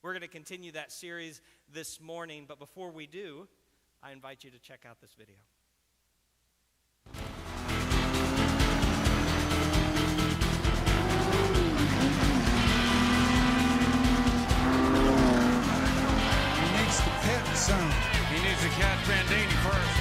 We're going to continue that series this morning, but before we do, I invite you to check out this video. He needs to pet some. He needs to catch Bandini first.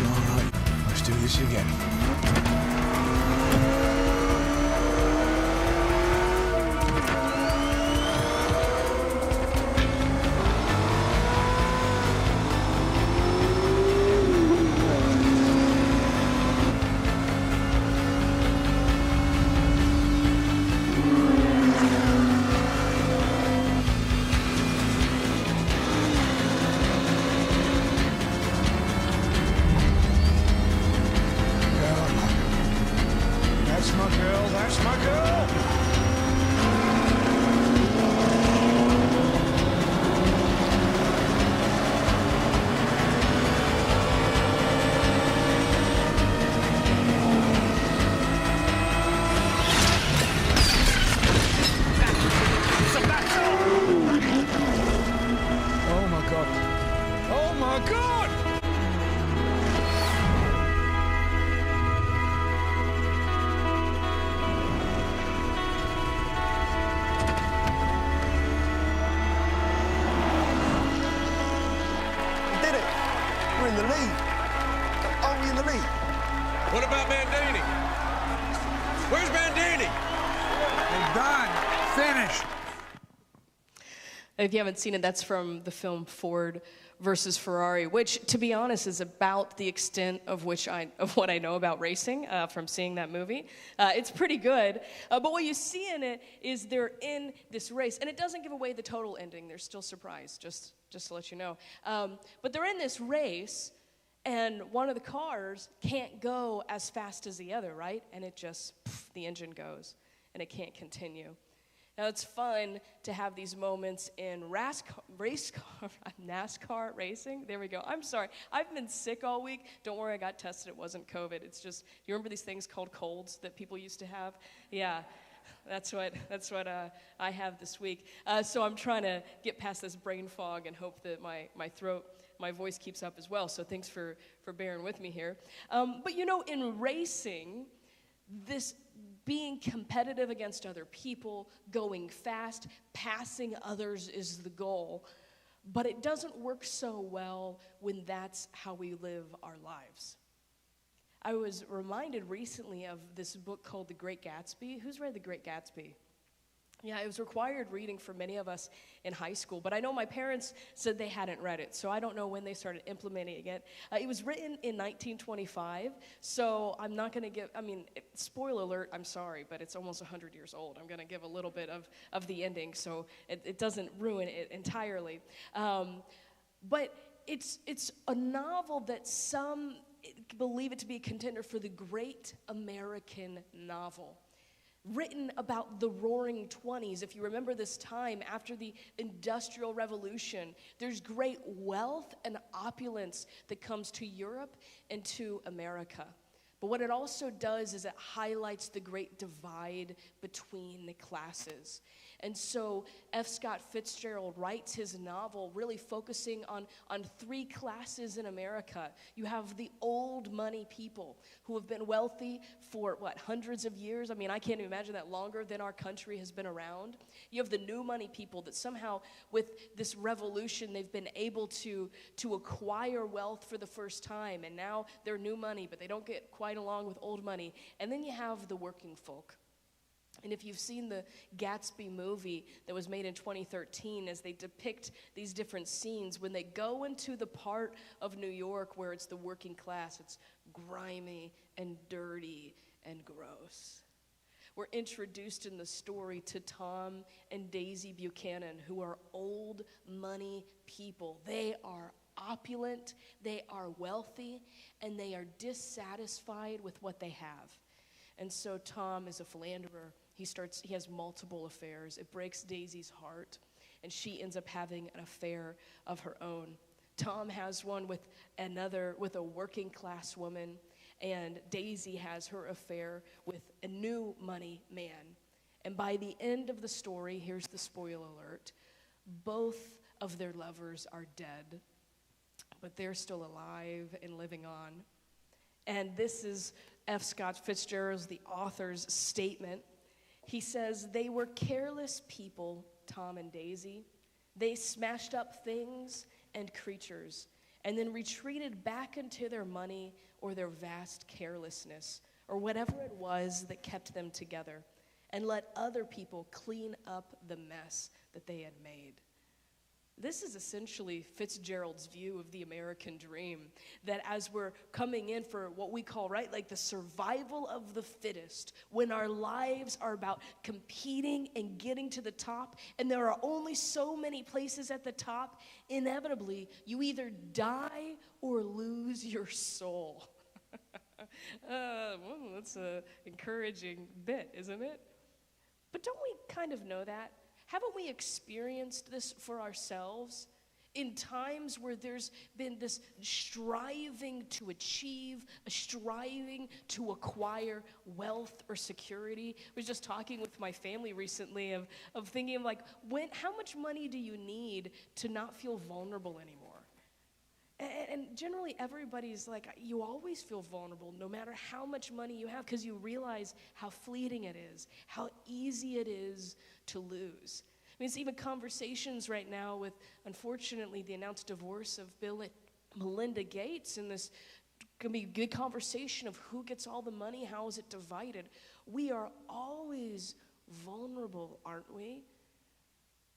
All right, let's do this again. That's my girl. Oh my God. Oh my God. Did it. We're in the lead. Are we in the lead? What about Bandini? Where's Bandini? They're done. Finished. If you haven't seen it, that's from the film Ford versus Ferrari, which, to be honest, is about the extent of what I know about racing from seeing that movie. It's pretty good, but what you see in it is they're in this race, and it doesn't give away the total ending. There's still surprise, just to let you know. But they're in this race, and one of the cars can't go as fast as the other, right? And it just, the engine goes, and it can't continue. Now, it's fun to have these moments in NASCAR racing. There we go. I'm sorry. I've been sick all week. Don't worry, I got tested. It wasn't COVID. It's just, you remember these things called colds that people used to have? Yeah, that's what I have this week. So I'm trying to get past this brain fog and hope that my voice keeps up as well. So thanks for bearing with me here. But you know, in racing, this being competitive against other people, going fast, passing others is the goal. But it doesn't work so well when that's how we live our lives. I was reminded recently of this book called The Great Gatsby. Who's read The Great Gatsby? Yeah, it was required reading for many of us in high school, but I know my parents said they hadn't read it, so I don't know when they started implementing it. It was written in 1925, so I'm not going to give, spoiler alert, I'm sorry, but it's almost 100 years old. I'm going to give a little bit of the ending, so it doesn't ruin it entirely. But it's a novel that some believe it to be a contender for the great American novel. Written about the Roaring 20s. If you remember this time after the Industrial Revolution, there's great wealth and opulence that comes to Europe and to America. But what it also does is it highlights the great divide between the classes. And so F. Scott Fitzgerald writes his novel really focusing on three classes in America. You have the old money people who have been wealthy for, hundreds of years? I can't even imagine that longer than our country has been around. You have the new money people that somehow, with this revolution, they've been able to acquire wealth for the first time, and now they're new money, but they don't get quite along with old money. And then you have the working folk. And if you've seen the Gatsby movie that was made in 2013, as they depict these different scenes, when they go into the part of New York where it's the working class, it's grimy and dirty and gross. We're introduced in the story to Tom and Daisy Buchanan, who are old money people. They are opulent, they are wealthy, and they are dissatisfied with what they have. And so Tom is a philanderer. He has multiple affairs. It breaks Daisy's heart, and she ends up having an affair of her own. Tom has one with a working class woman, and Daisy has her affair with a new money man. And by the end of the story, here's the spoiler alert, both of their lovers are dead, but they're still alive and living on. And this is F. Scott Fitzgerald's, the author's, statement. He says, they were careless people, Tom and Daisy. They smashed up things and creatures and then retreated back into their money or their vast carelessness or whatever it was that kept them together, and let other people clean up the mess that they had made. This is essentially Fitzgerald's view of the American dream, that as we're coming in for what we call, right, like the survival of the fittest, when our lives are about competing and getting to the top, and there are only so many places at the top, inevitably, you either die or lose your soul. Well, that's an encouraging bit, isn't it? But don't we kind of know that? Haven't we experienced this for ourselves in times where there's been this striving to achieve, a striving to acquire wealth or security? I was just talking with my family recently of thinking of like, how much money do you need to not feel vulnerable anymore? And generally everybody's like, you always feel vulnerable no matter how much money you have, because you realize how fleeting it is, how easy it is to lose. I mean, it's even conversations right now with, unfortunately, the announced divorce of Bill and Melinda Gates, and this going to be a good conversation of who gets all the money, how is it divided. We are always vulnerable, aren't we?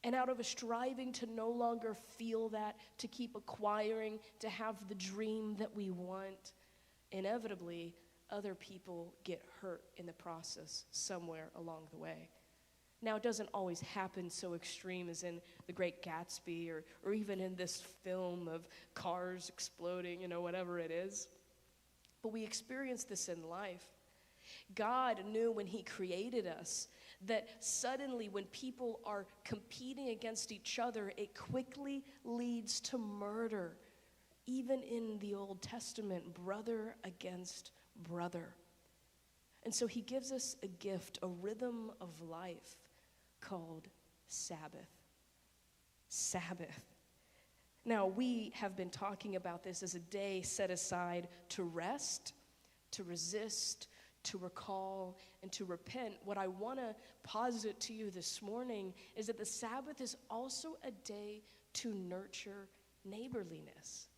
And out of a striving to no longer feel that, to keep acquiring, to have the dream that we want, inevitably, other people get hurt in the process somewhere along the way. Now, it doesn't always happen so extreme as in The Great Gatsby or even in this film of cars exploding, whatever it is. But we experience this in life. God knew when he created us that suddenly when people are competing against each other, it quickly leads to murder. Even in the Old Testament, brother against brother. And so he gives us a gift, a rhythm of life called Sabbath. Sabbath. Now, we have been talking about this as a day set aside to rest, to resist, to recall, and to repent. What I want to posit to you this morning is that the Sabbath is also a day to nurture neighborliness.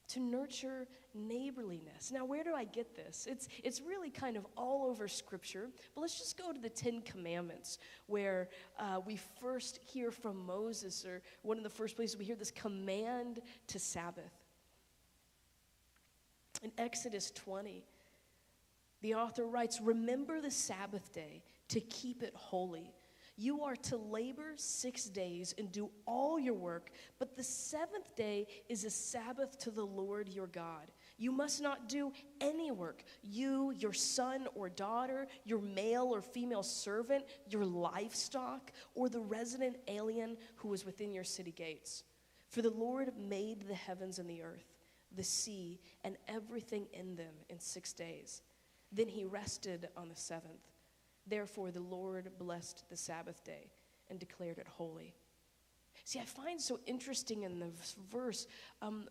To nurture neighborliness. Now, where do I get this? It's really kind of all over Scripture, but let's just go to the 10 Commandments, where we first hear from Moses, or one of the first places we hear this command to Sabbath. In Exodus 20, the author writes, "Remember the Sabbath day to keep it holy. You are to labor 6 days and do all your work, but the seventh day is a Sabbath to the Lord your God. You must not do any work, you, your son or daughter, your male or female servant, your livestock, or the resident alien who is within your city gates. For the Lord made the heavens and the earth, the sea, and everything in them in 6 days. Then he rested on the seventh. Therefore, the Lord blessed the Sabbath day and declared it holy." See, I find so interesting in this verse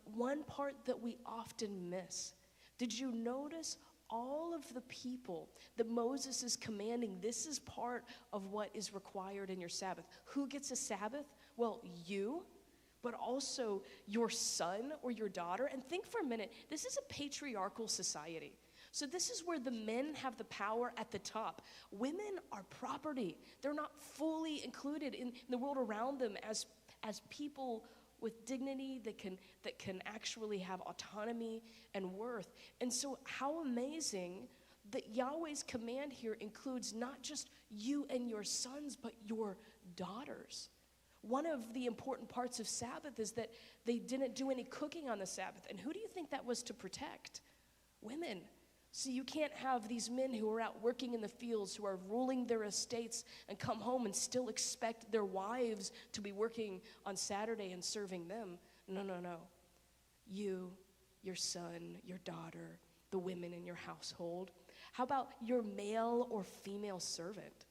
one part that we often miss. Did you notice all of the people that Moses is commanding? This is part of what is required in your Sabbath. Who gets a Sabbath? Well, you, but also your son or your daughter. And think for a minute, this is a patriarchal society. So this is where the men have the power at the top. Women are property. They're not fully included in the world around them as people with dignity that can actually have autonomy and worth. And so how amazing that Yahweh's command here includes not just you and your sons, but your daughters. One of the important parts of Sabbath is that they didn't do any cooking on the Sabbath. And who do you think that was to protect? Women. So you can't have these men who are out working in the fields, who are ruling their estates, and come home and still expect their wives to be working on Saturday and serving them. No. You, your son, your daughter, the women in your household? How about your male or female servant?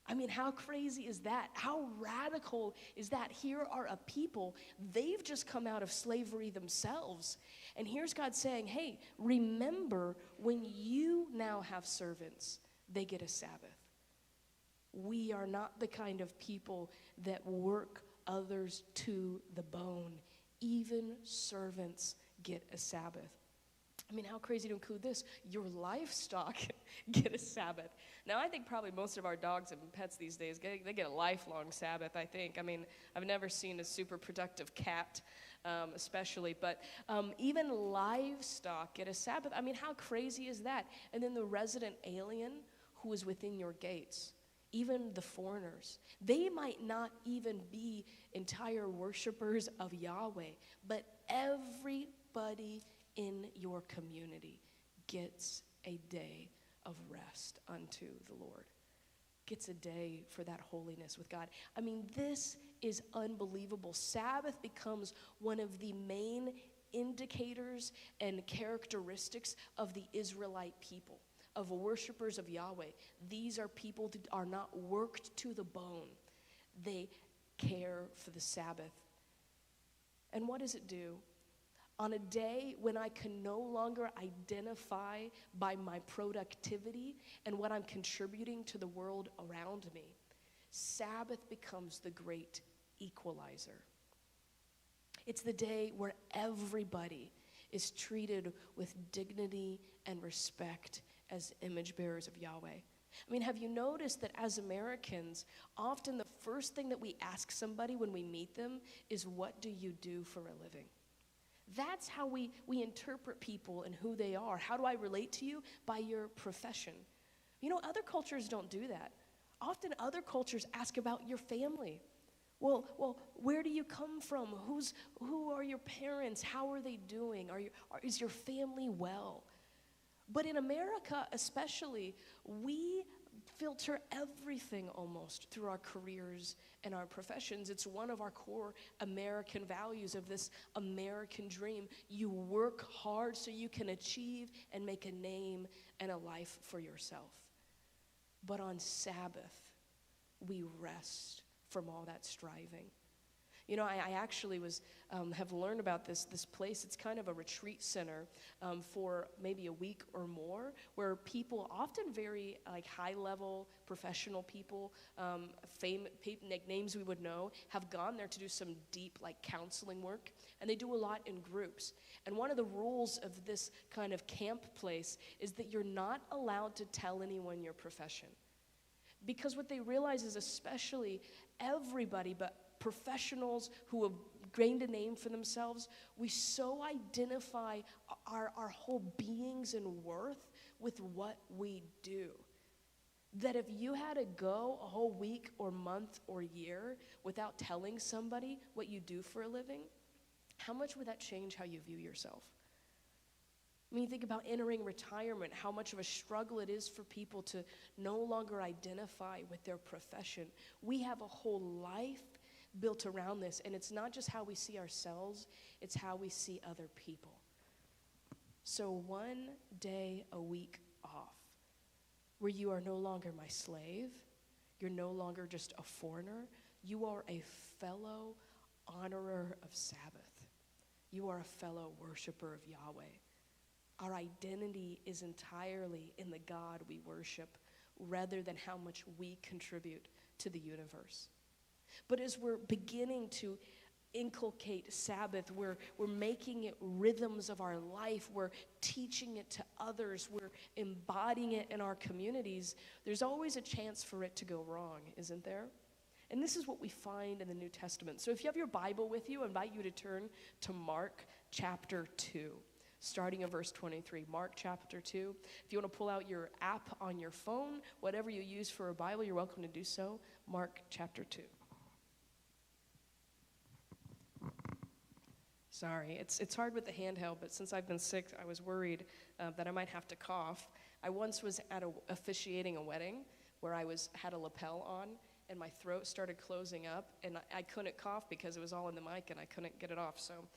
I mean, how crazy is that? How radical is that? Here are a people, they've just come out of slavery themselves. And here's God saying, hey, remember when you now have servants, they get a Sabbath. We are not the kind of people that work others to the bone. Even servants get a Sabbath. I mean, how crazy to include this? Your livestock get a Sabbath. Now, I think probably most of our dogs and pets these days, they get a lifelong Sabbath, I think. I mean, I've never seen a super productive cat, especially. But even livestock get a Sabbath. I mean, how crazy is that? And then the resident alien who is within your gates, even the foreigners, they might not even be entire worshipers of Yahweh, but everybody in your community gets a day of rest unto the Lord, gets a day for that holiness with God. I mean, this is unbelievable. Sabbath becomes one of the main indicators and characteristics of the Israelite people, of worshipers of Yahweh. These are people that are not worked to the bone. They care for the Sabbath. And what does it do? On a day when I can no longer identify by my productivity and what I'm contributing to the world around me, Sabbath becomes the great equalizer. It's the day where everybody is treated with dignity and respect as image bearers of Yahweh. I mean, have you noticed that as Americans, often the first thing that we ask somebody when we meet them is, what do you do for a living? That's how we interpret people and who they are. How do I relate to you? By your profession. You know, other cultures don't do that. Often other cultures ask about your family. Well, where do you come from? Who are your parents? How are they doing? Is your family well? But in America especially, we filter everything almost through our careers and our professions. It's one of our core American values of this American dream. You work hard so you can achieve and make a name and a life for yourself. But on Sabbath, we rest from all that striving. You know, I actually have learned about this place. It's kind of a retreat center for maybe a week or more, where people, often very like high-level professional people, names we would know, have gone there to do some deep like counseling work, and they do a lot in groups. And one of the rules of this kind of camp place is that you're not allowed to tell anyone your profession. Because what they realize is, especially everybody, but professionals who have gained a name for themselves, we so identify our whole beings and worth with what we do, that if you had to go a whole week or month or year without telling somebody what you do for a living, how much would that change how you view yourself? I mean, think about entering retirement, how much of a struggle it is for people to no longer identify with their profession. We have a whole life built around this, and it's not just how we see ourselves, it's how we see other people. So one day a week off, where you are no longer my slave, you're no longer just a foreigner, you are a fellow honorer of Sabbath. You are a fellow worshiper of Yahweh. Our identity is entirely in the God we worship, rather than how much we contribute to the universe. But as we're beginning to inculcate Sabbath, we're making it rhythms of our life, we're teaching it to others, we're embodying it in our communities, there's always a chance for it to go wrong, isn't there? And this is what we find in the New Testament. So if you have your Bible with you, I invite you to turn to Mark chapter 2. Starting in verse 23, Mark chapter 2. If you want to pull out your app on your phone, whatever you use for a Bible, you're welcome to do so. Mark chapter 2. Sorry, it's hard with the handheld, but since I've been sick, I was worried that I might have to cough. I once was officiating a wedding where I had a lapel on, and my throat started closing up, and I couldn't cough because it was all in the mic, and I couldn't get it off. So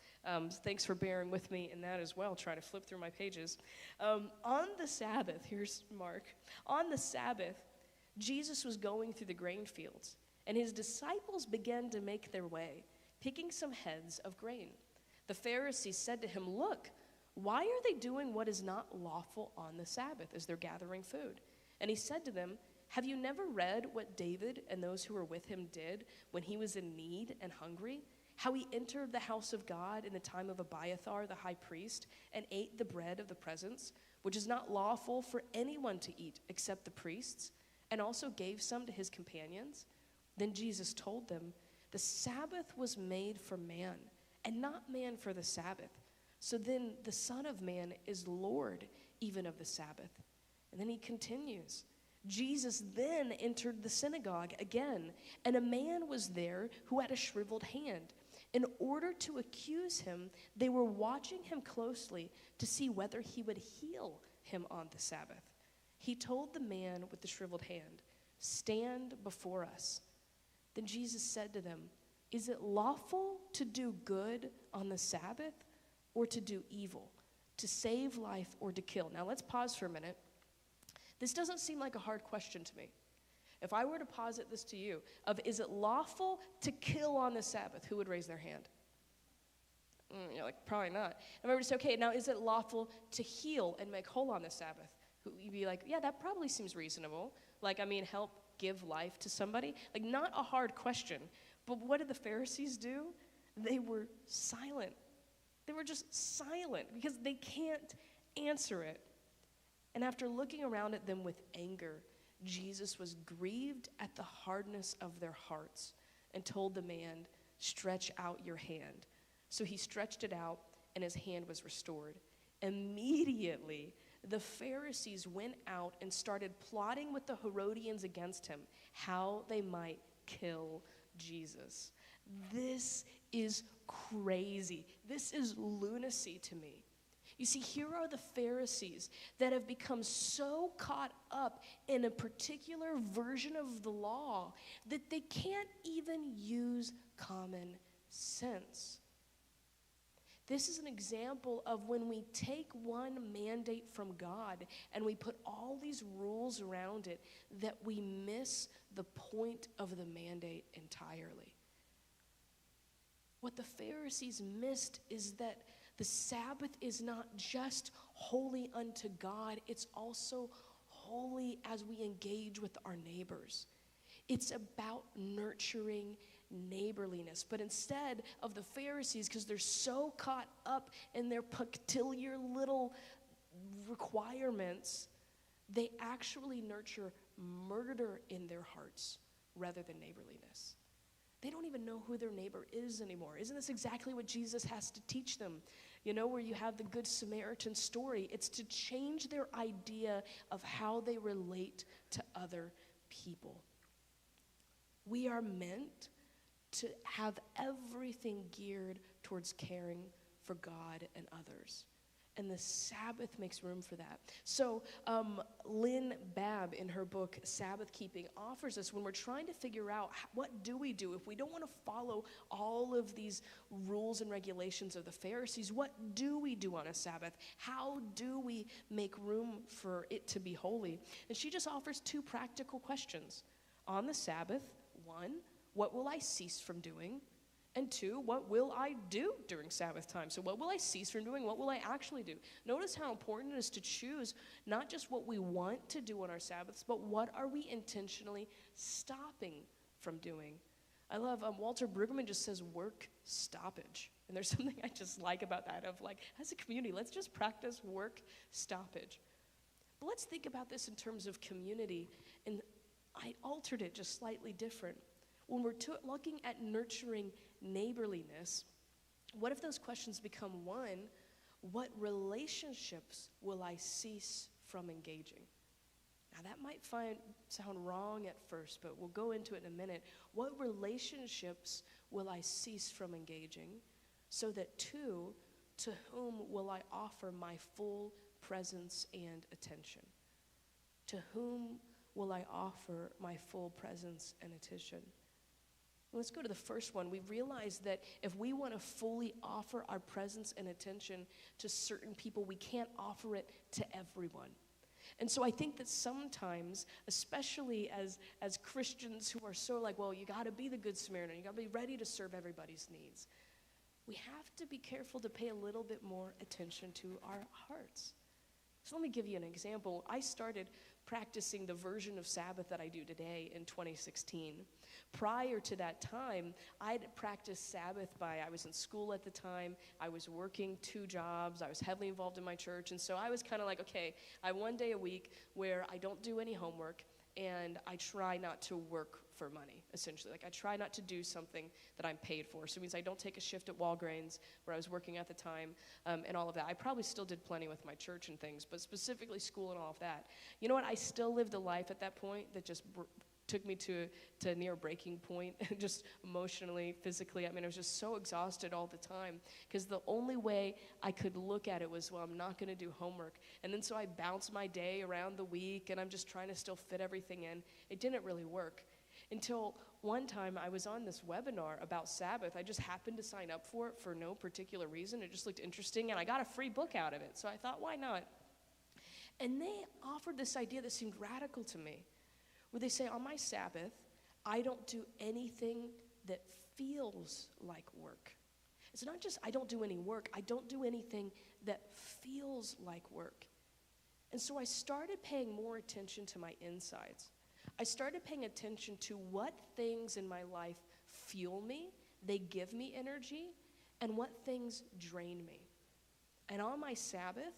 thanks for bearing with me in that as well, trying to flip through my pages. On the Sabbath, here's Mark. On the Sabbath, Jesus was going through the grain fields, and his disciples began to make their way, picking some heads of grain. The Pharisees said to him, "Look, why are they doing what is not lawful on the Sabbath as they're gathering food?" And he said to them, "Have you never read what David and those who were with him did when he was in need and hungry? How he entered the house of God in the time of Abiathar the high priest and ate the bread of the presence, which is not lawful for anyone to eat except the priests, and also gave some to his companions?" Then Jesus told them, "The Sabbath was made for man, and not man for the Sabbath. So then the Son of Man is Lord even of the Sabbath." And then he continues. Jesus then entered the synagogue again, and a man was there who had a shriveled hand. In order to accuse him, they were watching him closely to see whether he would heal him on the Sabbath. He told the man with the shriveled hand, "Stand before us." Then Jesus said to them, "Is it lawful to do good on the Sabbath or to do evil, to save life or to kill?" Now let's pause for a minute. This doesn't seem like a hard question to me. If I were to posit this to you, is it lawful to kill on the Sabbath, who would raise their hand? You're like, probably not. If I were to say, okay, now is it lawful to heal and make whole on the Sabbath? You'd be like, yeah, that probably seems reasonable. Help give life to somebody. Not a hard question. But what did the Pharisees do? They were silent. They were just silent because they can't answer it. And after looking around at them with anger, Jesus was grieved at the hardness of their hearts and told the man, "Stretch out your hand." So he stretched it out, and his hand was restored. Immediately, the Pharisees went out and started plotting with the Herodians against him, how they might kill Jesus. This is crazy. This is lunacy to me. You see, here are the Pharisees that have become so caught up in a particular version of the law that they can't even use common sense. This is an example of when we take one mandate from God and we put all these rules around it, that we miss the point of the mandate entirely. What the Pharisees missed is that the Sabbath is not just holy unto God, it's also holy as we engage with our neighbors. It's about nurturing neighborliness. But instead of the Pharisees, because they're so caught up in their peculiar little requirements, they actually nurture murder in their hearts rather than neighborliness. They don't even know who their neighbor is anymore. Isn't this exactly what Jesus has to teach them? Where you have the Good Samaritan story. It's to change their idea of how they relate to other people. We are meant to have everything geared towards caring for God and others. And the Sabbath makes room for that. So Lynn Babb, in her book, Sabbath Keeping, offers us, when we're trying to figure out what do we do if we don't want to follow all of these rules and regulations of the Pharisees, what do we do on a Sabbath? How do we make room for it to be holy? And she just offers two practical questions. On the Sabbath, one, what will I cease from doing? And two, what will I do during Sabbath time? So what will I cease from doing? What will I actually do? Notice how important it is to choose not just what we want to do on our Sabbaths, but what are we intentionally stopping from doing? I love Walter Brueggemann just says work stoppage. And there's something I just like about that of as a community, let's just practice work stoppage. But let's think about this in terms of community. And I altered it just slightly different. When we're looking at nurturing neighborliness, what if those questions become one, what relationships will I cease from engaging? Now that might sound wrong at first, but we'll go into it in a minute. What relationships will I cease from engaging? So that two, to whom will I offer my full presence and attention? To whom will I offer my full presence and attention? Let's go to the first one. We realize that if we want to fully offer our presence and attention to certain people, we can't offer it to everyone. And so I think that sometimes, especially as Christians who are so like, well, you got to be the good Samaritan, you got to be ready to serve everybody's needs, we have to be careful to pay a little bit more attention to our hearts. So let me give you an example. I started practicing the version of Sabbath that I do today in 2016. Prior to that time, I'd practiced Sabbath I was in school at the time, I was working 2 jobs, I was heavily involved in my church, and so I was kind of like, okay, I have 1 day a week where I don't do any homework, and I try not to work for money, essentially. Like, I try not to do something that I'm paid for. So it means I don't take a shift at Walgreens, where I was working at the time, and all of that. I probably still did plenty with my church and things, but specifically school and all of that. You know what? I still lived a life at that point that just took me to a near breaking point, just emotionally, physically. I mean, I was just so exhausted all the time, because the only way I could look at it was, well, I'm not going to do homework. And then so I bounced my day around the week, and I'm just trying to still fit everything in. It didn't really work. Until one time I was on this webinar about Sabbath. I just happened to sign up for it for no particular reason. It just looked interesting, and I got a free book out of it. So I thought, why not? And they offered this idea that seemed radical to me, where they say, on my Sabbath, I don't do anything that feels like work. It's not just I don't do any work, I don't do anything that feels like work. And so I started paying more attention to my insides. I started paying attention to what things in my life fuel me, they give me energy, and what things drain me. And on my Sabbath,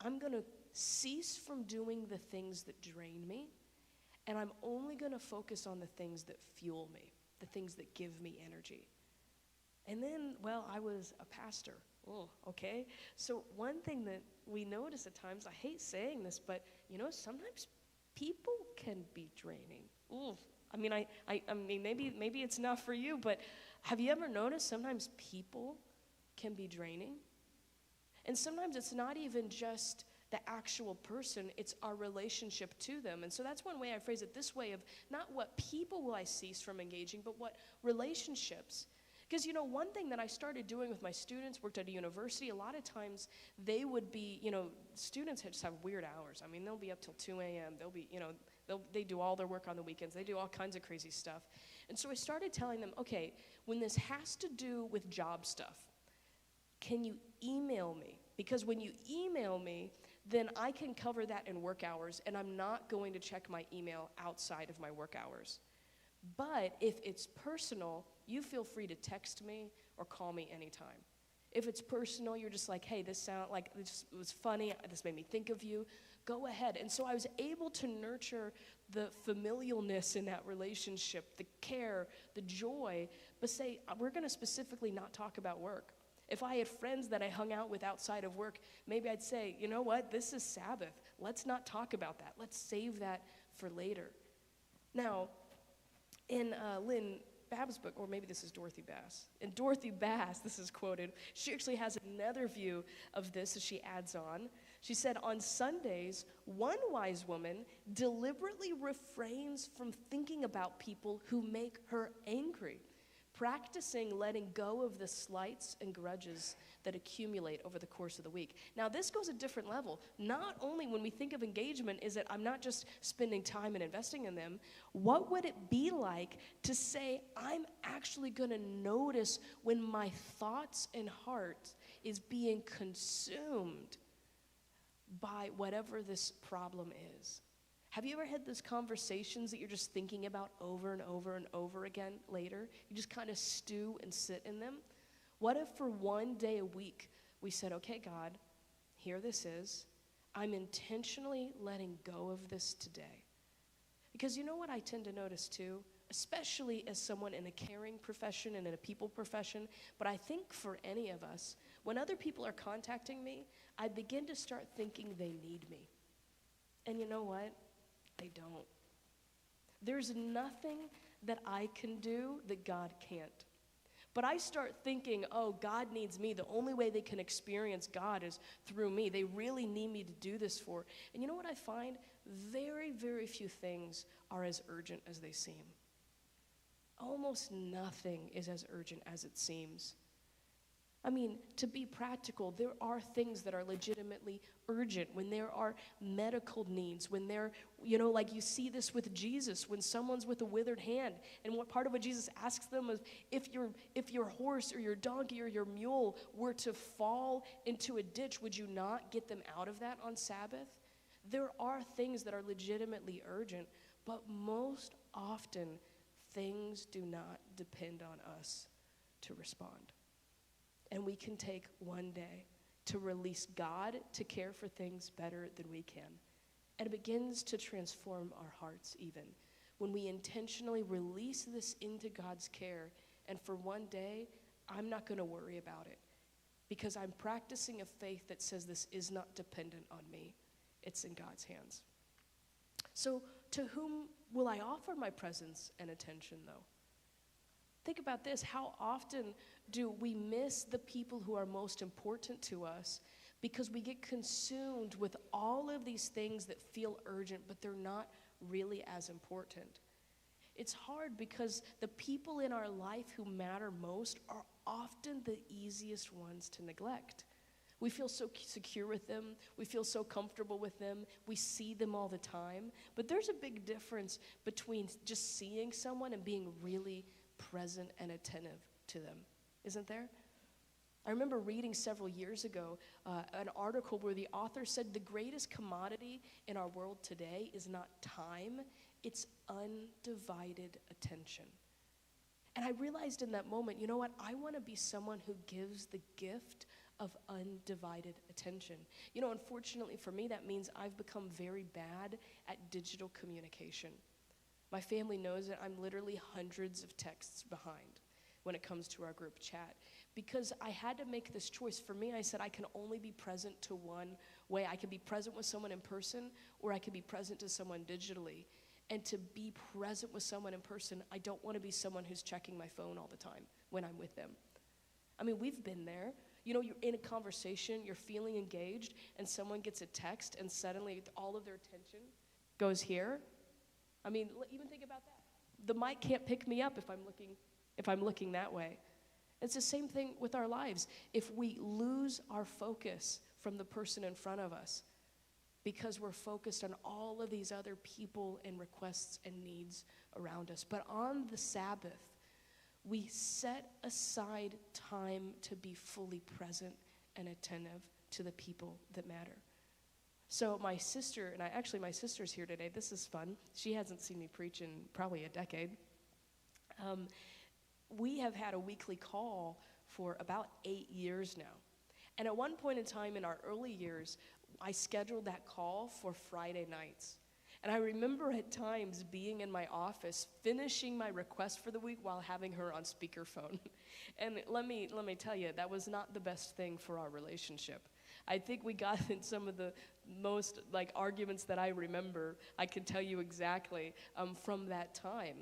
I'm going to cease from doing the things that drain me, and I'm only going to focus on the things that fuel me, the things that give me energy. And then, well, I was a pastor. Oh, okay. So one thing that we notice at times, I hate saying this, but, sometimes people can be draining. Ooh, I mean, maybe it's not for you, but have you ever noticed sometimes people can be draining? And sometimes it's not even just the actual person, it's our relationship to them. And so that's one way I phrase it this way, of not what people will I cease from engaging, but what relationships. Because, one thing that I started doing with my students, worked at a university, a lot of times they would be, students just have weird hours. I mean, they'll be up till 2 a.m. They'll be, they do all their work on the weekends. They do all kinds of crazy stuff. And so I started telling them, okay, when this has to do with job stuff, can you email me? Because when you email me, then I can cover that in work hours, and I'm not going to check my email outside of my work hours. But if it's personal, you feel free to text me or call me anytime. If it's personal, you're just like, hey, this was funny, this made me think of you, go ahead. And so I was able to nurture the familialness in that relationship, the care, the joy, but say, we're going to specifically not talk about work. If I had friends that I hung out with outside of work, maybe I'd say, you know what, this is Sabbath. Let's not talk about that. Let's save that for later. Now, in Lynn Babb's book, or maybe this is Dorothy Bass. In Dorothy Bass, this is quoted, she actually has another view of this as she adds on. She said, on Sundays, one wise woman deliberately refrains from thinking about people who make her angry, practicing letting go of the slights and grudges that accumulate over the course of the week. Now, this goes a different level. Not only when we think of engagement is it I'm not just spending time and investing in them, what would it be like to say I'm actually going to notice when my thoughts and heart is being consumed by whatever this problem is? Have you ever had those conversations that you're just thinking about over and over and over again later? You just kind of stew and sit in them? What if for 1 day a week we said, okay, God, here this is. I'm intentionally letting go of this today. Because you know what I tend to notice too? Especially as someone in a caring profession and in a people profession, but I think for any of us, when other people are contacting me, I begin to start thinking they need me. And you know what? They don't. There's nothing that I can do that God can't. But I start thinking, oh, God needs me. The only way they can experience God is through me. They really need me to do this for. And you know what I find? Very, very few things are as urgent as they seem. Almost nothing is as urgent as it seems. I mean, to be practical, there are things that are legitimately urgent when there are medical needs, when there, like you see this with Jesus, when someone's with a withered hand, and what part of what Jesus asks them is, if your horse or your donkey or your mule were to fall into a ditch, would you not get them out of that on Sabbath? There are things that are legitimately urgent, but most often, things do not depend on us to respond. And we can take one day to release God to care for things better than we can. And it begins to transform our hearts even when we intentionally release this into God's care. And for one day, I'm not going to worry about it because I'm practicing a faith that says this is not dependent on me. It's in God's hands. So to whom will I offer my presence and attention, though? Think about this. How often do we miss the people who are most important to us because we get consumed with all of these things that feel urgent, but they're not really as important? It's hard because the people in our life who matter most are often the easiest ones to neglect. We feel so secure with them. We feel so comfortable with them. We see them all the time. But there's a big difference between just seeing someone and being really present and attentive to them, isn't there? I remember reading several years ago an article where the author said the greatest commodity in our world today is not time, it's undivided attention. And I realized in that moment, you know what? I want to be someone who gives the gift of undivided attention. Unfortunately for me, that means I've become very bad at digital communication. My family knows that I'm literally hundreds of texts behind when it comes to our group chat because I had to make this choice. For me, I said I can only be present to one way. I can be present with someone in person or I can be present to someone digitally. And to be present with someone in person, I don't want to be someone who's checking my phone all the time when I'm with them. I mean, we've been there. You're in a conversation, you're feeling engaged, and someone gets a text and suddenly all of their attention goes here. I mean, even think about that. The mic can't pick me up if I'm looking that way. It's the same thing with our lives. If we lose our focus from the person in front of us because we're focused on all of these other people and requests and needs around us. But on the Sabbath, we set aside time to be fully present and attentive to the people that matter. So my sister, my sister's here today. This is fun. She hasn't seen me preach in probably a decade. We have had a weekly call for about 8 years now. And at one point in time in our early years, I scheduled that call for Friday nights. And I remember at times being in my office, finishing my request for the week while having her on speakerphone. And let me tell you, that was not the best thing for our relationship. I think we got in some of the most arguments that I remember. I can tell you exactly from that time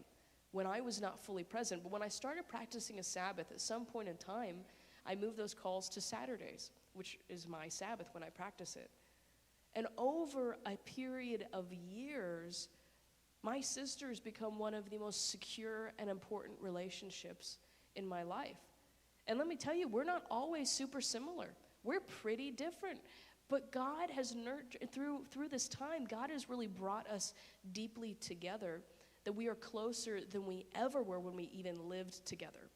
when I was not fully present. But when I started practicing a Sabbath, at some point in time, I moved those calls to Saturdays, which is my Sabbath when I practice it. And over a period of years, my sister has become one of the most secure and important relationships in my life. And let me tell you, we're not always super similar. We're pretty different. But God has nurtured, through this time, God has really brought us deeply together, that we are closer than we ever were when we even lived together.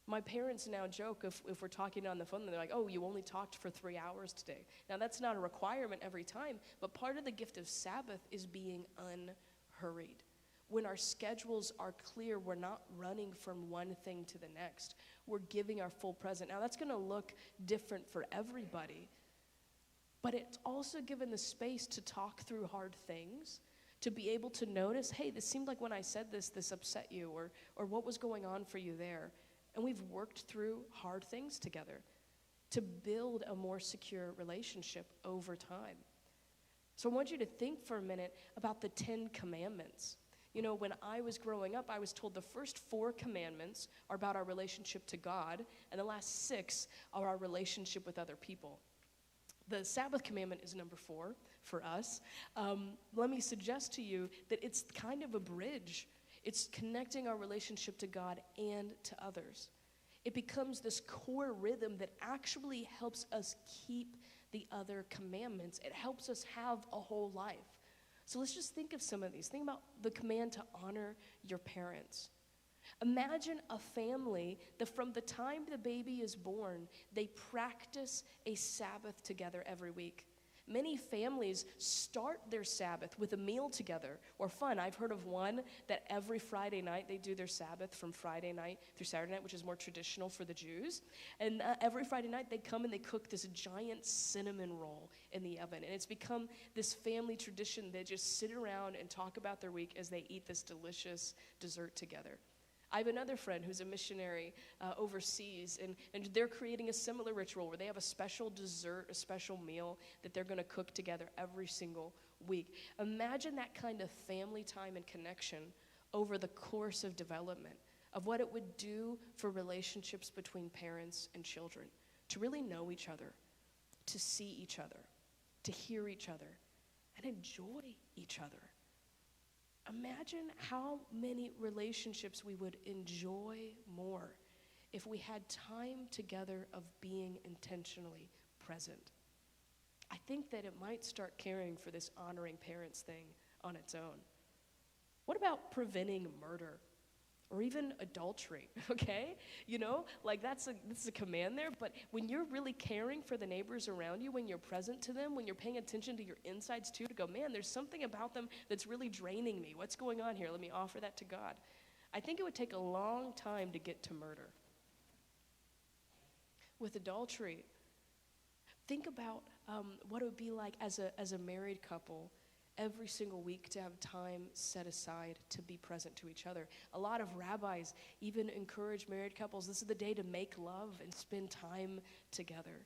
My parents now joke if we're talking on the phone, they're like, oh, you only talked for 3 hours today. Now, that's not a requirement every time, but part of the gift of Sabbath is being unhurried. When our schedules are clear, we're not running from one thing to the next. We're giving our full present. Now, that's going to look different for everybody, but it's also given the space to talk through hard things, to be able to notice, hey, this seemed like when I said this upset you, or what was going on for you there? And we've worked through hard things together to build a more secure relationship over time. So I want you to think for a minute about the 10 Commandments. You know, when I was growing up, I was told the first 4 commandments are about our relationship to God, and the last 6 are our relationship with other people. The Sabbath commandment is number 4 for us. Let me suggest to you that it's kind of a bridge. It's connecting our relationship to God and to others. It becomes this core rhythm that actually helps us keep the other commandments. It helps us have a whole life. So let's just think of some of these. Think about the command to honor your parents. Imagine a family that from the time the baby is born, they practice a Sabbath together every week. Many families start their Sabbath with a meal together or fun. I've heard of one that every Friday night they do their Sabbath from Friday night through Saturday night, which is more traditional for the Jews. And every Friday night they come and they cook this giant cinnamon roll in the oven. And it's become this family tradition. They just sit around and talk about their week as they eat this delicious dessert together. I have another friend who's a missionary overseas, and they're creating a similar ritual where they have a special dessert, a special meal that they're going to cook together every single week. Imagine that kind of family time and connection over the course of development, of what it would do for relationships between parents and children, to really know each other, to see each other, to hear each other, and enjoy each other. Imagine how many relationships we would enjoy more if we had time together of being intentionally present. I think that it might start caring for this honoring parents thing on its own. What about preventing murder? Or even adultery, okay? You know, like that's a command there, but when you're really caring for the neighbors around you, when you're present to them, when you're paying attention to your insides too, to go, man, there's something about them that's really draining me. What's going on here? Let me offer that to God. I think it would take a long time to get to murder. With adultery, think about what it would be like as a married couple every single week to have time set aside to be present to each other. A lot of rabbis even encourage married couples, this is the day to make love and spend time together.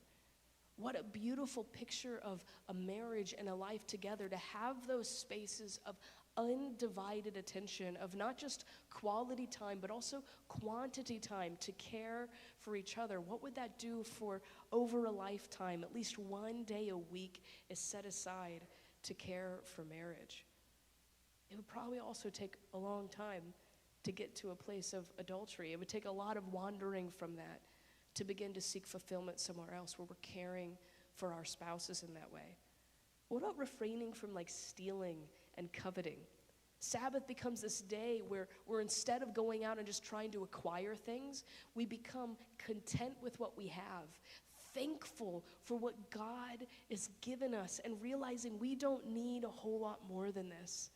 What a beautiful picture of a marriage and a life together, to have those spaces of undivided attention, of not just quality time, but also quantity time to care for each other. What would that do for over a lifetime? At least one day a week is set aside to care for marriage. It would probably also take a long time to get to a place of adultery. It would take a lot of wandering from that to begin to seek fulfillment somewhere else where we're caring for our spouses in that way. What about refraining from like stealing and coveting? Sabbath becomes this day where we're, instead of going out and just trying to acquire things, we become content with what we have, thankful for what God has given us, and realizing we don't need a whole lot more than this.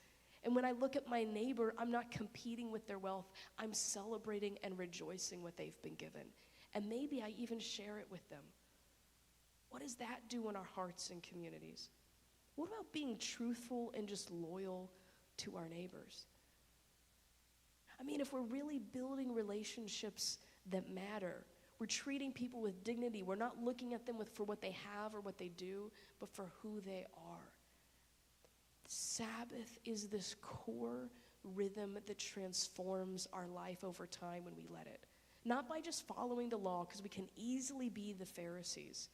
And when I look at my neighbor, I'm not competing with their wealth. I'm celebrating and rejoicing what they've been given. And maybe I even share it with them. What does that do in our hearts and communities? What about being truthful and just loyal to our neighbors? I mean, if we're really building relationships that matter, we're treating people with dignity. We're not looking at them for what they have or what they do, but for who they are. Sabbath is this core rhythm that transforms our life over time when we let it. Not by just following the law, because we can easily be the Pharisees,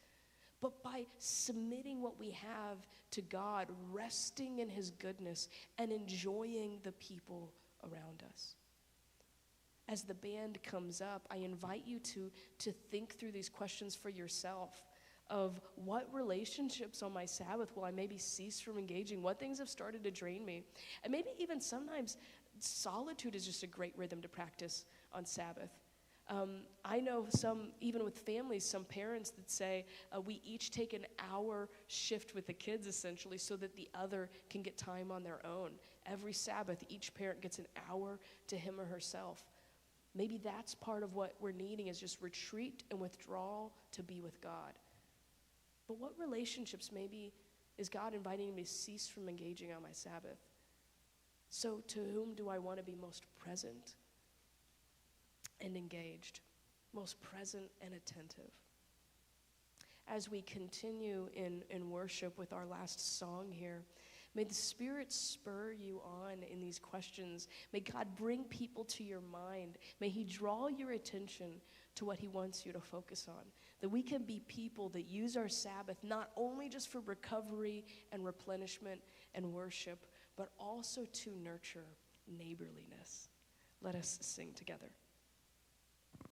but by submitting what we have to God, resting in his goodness, and enjoying the people around us. As the band comes up, I invite you to think through these questions for yourself of what relationships on my Sabbath will I maybe cease from engaging? What things have started to drain me? And maybe even sometimes solitude is just a great rhythm to practice on Sabbath. I know some, even with families, some parents that say we each take an hour shift with the kids essentially so that the other can get time on their own. Every Sabbath, each parent gets an hour to him or herself. Maybe that's part of what we're needing, is just retreat and withdrawal to be with God. But what relationships maybe is God inviting me to cease from engaging on my Sabbath? So to whom do I want to be most present and engaged, most present and attentive? As we continue in worship with our last song here, May the Spirit spur you on in these questions. May God bring people to your mind. May he draw your attention to what he wants you to focus on. That we can be people that use our Sabbath not only just for recovery and replenishment and worship, but also to nurture neighborliness. Let us sing together.